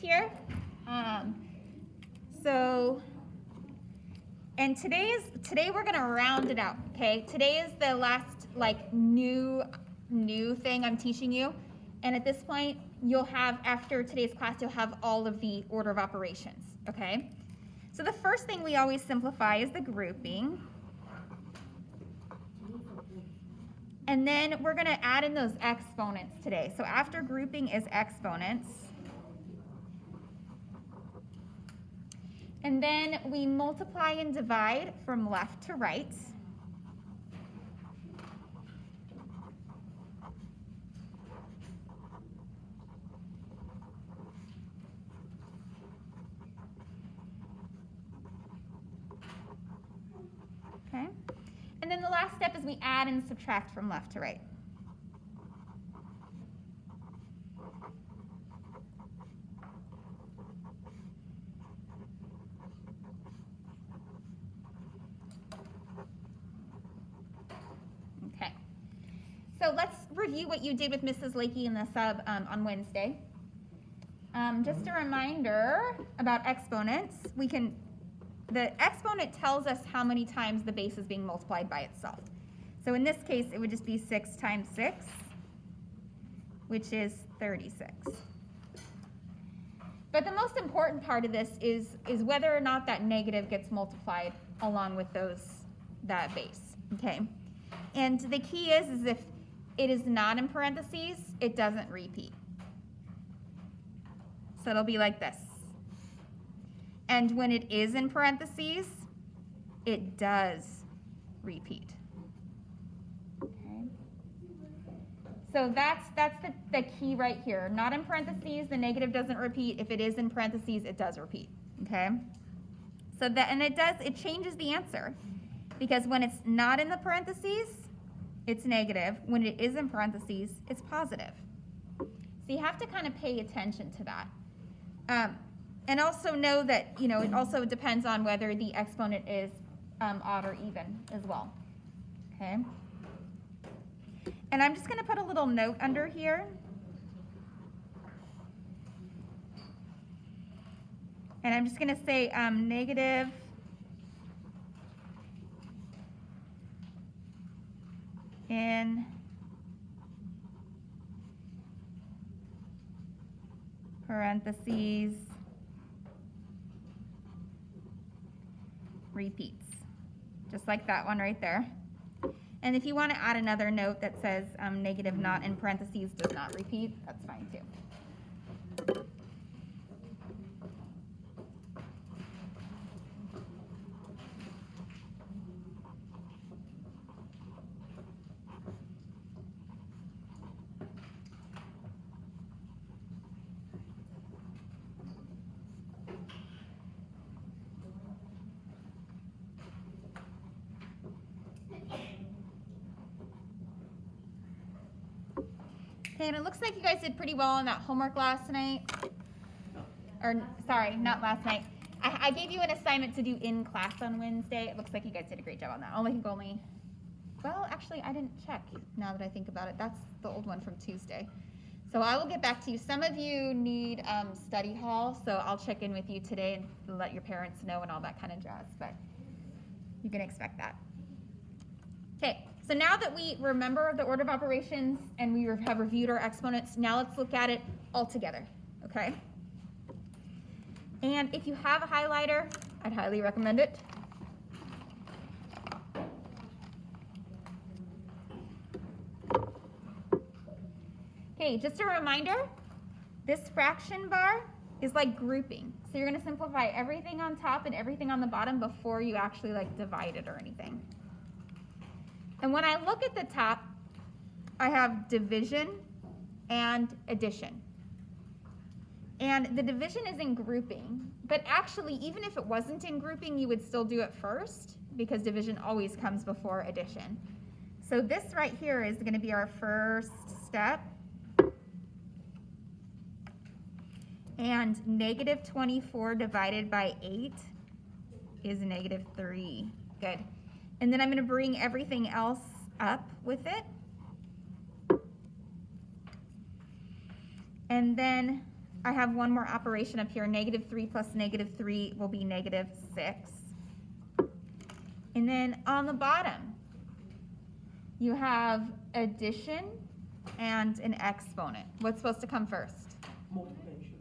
here. And today we're gonna round it out, okay? Today is the last new thing I'm teaching you. And at this point, you'll have, after today's class, you'll have all of the order of operations, okay? So the first thing we always simplify is the grouping. And then we're gonna add in those exponents today. So after grouping is exponents. And then we multiply and divide from left to right. Okay. And then the last step is we add and subtract from left to right. Okay. So let's review what you did with Mrs. Lakey in the sub on Wednesday. Just a reminder about exponents. The exponent tells us how many times the base is being multiplied by itself. So in this case, it would just be 6 times 6, which is 36. But the most important part of this is whether or not that negative gets multiplied along with that base, okay? And the key is if it is not in parentheses, it doesn't repeat. So it'll be like this. And when it is in parentheses, it does repeat. Okay. So that's the key right here. Not in parentheses, the negative doesn't repeat. If it is in parentheses, it does repeat. Okay. So it changes the answer. Because when it's not in the parentheses, it's negative. When it is in parentheses, it's positive. So you have to kind of pay attention to that. And also know that, it also depends on whether the exponent is odd or even as well. Okay. And I'm just going to put a little note under here. And I'm just going to say negative in parentheses repeats, just like that one right there. And if you want to add another note that says negative not in parentheses does not repeat, that's fine too. Okay, and it looks like you guys did pretty well on that homework last night. Or, sorry, not last night. I gave you an assignment to do in class on Wednesday. It looks like you guys did a great job on that. Well, actually, I didn't check now that I think about it. That's the old one from Tuesday. So I will get back to you. Some of you need study hall, so I'll check in with you today and let your parents know and all that kind of jazz. But you can expect that. Okay. So now that we remember the order of operations and we have reviewed our exponents, now let's look at it all together, okay? And if you have a highlighter, I'd highly recommend it. Okay, just a reminder, this fraction bar is like grouping. So you're gonna simplify everything on top and everything on the bottom before you actually divide it or anything. And when I look at the top, I have division and addition. And the division is in grouping, but actually, even if it wasn't in grouping, you would still do it first because division always comes before addition. So this right here is going to be our first step. And negative 24 divided by 8 is negative 3. Good. And then I'm going to bring everything else up with it. And then I have one more operation up here. Negative 3 plus negative 3 will be negative 6. And then on the bottom, you have addition and an exponent. What's supposed to come first? Multiplication.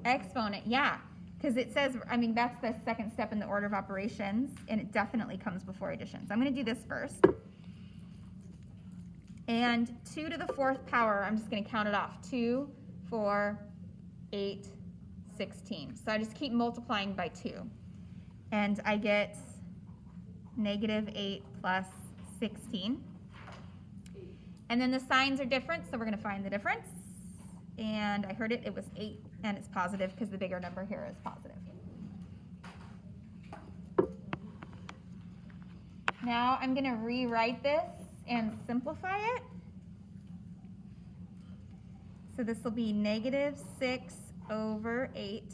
Exponent, yeah. Because it says, I mean, that's the second step in the order of operations, and it definitely comes before addition. So I'm going to do this first. And 2 to the 4th power, I'm just going to count it off. 2, 4, 8, 16. So I just keep multiplying by 2. And I get negative 8 plus 16. And then the signs are different, so we're going to find the difference. And I heard it was 8, and it's positive because the bigger number here is positive. Now I'm going to rewrite this and simplify it. So this will be negative 6 over 8.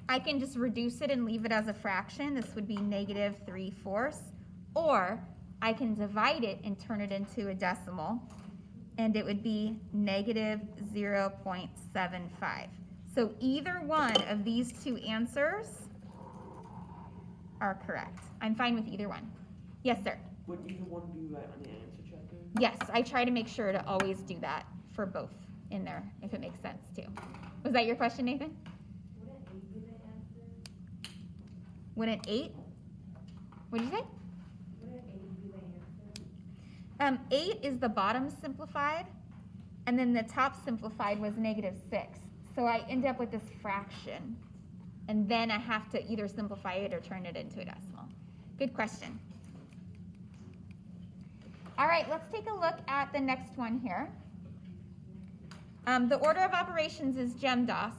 I can just reduce it and leave it as a fraction. This would be negative 3/4. Or I can divide it and turn it into a decimal, and it would be negative 0.75. So either one of these two answers are correct. I'm fine with either one. Yes, sir? Would either one do that on the answer checker? Yes, I try to make sure to always do that for both in there, if it makes sense too. Was that your question, Nathan? Wouldn't 8? What did you say? 8 is the bottom simplified, and then the top simplified was negative 6. So I end up with this fraction, and then I have to either simplify it or turn it into a decimal. Good question. All right, let's take a look at the next one here. The order of operations is GEMDAS,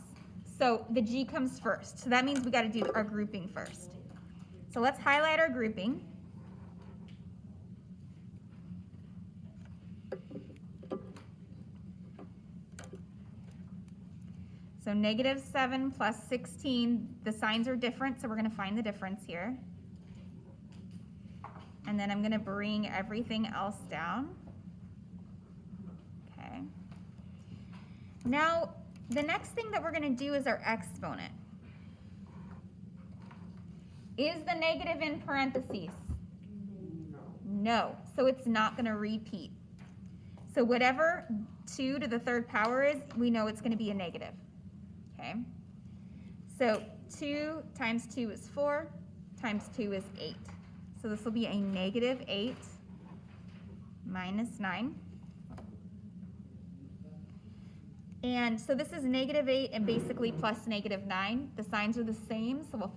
so the G comes first. So that means we got to do our grouping first. So let's highlight our grouping. So negative 7 plus 16, the signs are different, so we're going to find the difference here. And then I'm going to bring everything else down. Okay. Now, the next thing that we're going to do is our exponent. Is the negative in parentheses? No. No, so it's not going to repeat. So whatever 2 to the 3rd power is, we know it's going to be a negative. Okay, so 2 times 2 is 4, times 2 is 8. So this will be a negative 8 minus 9. And so this is negative 8 and basically plus negative 9. The signs are the same, so we'll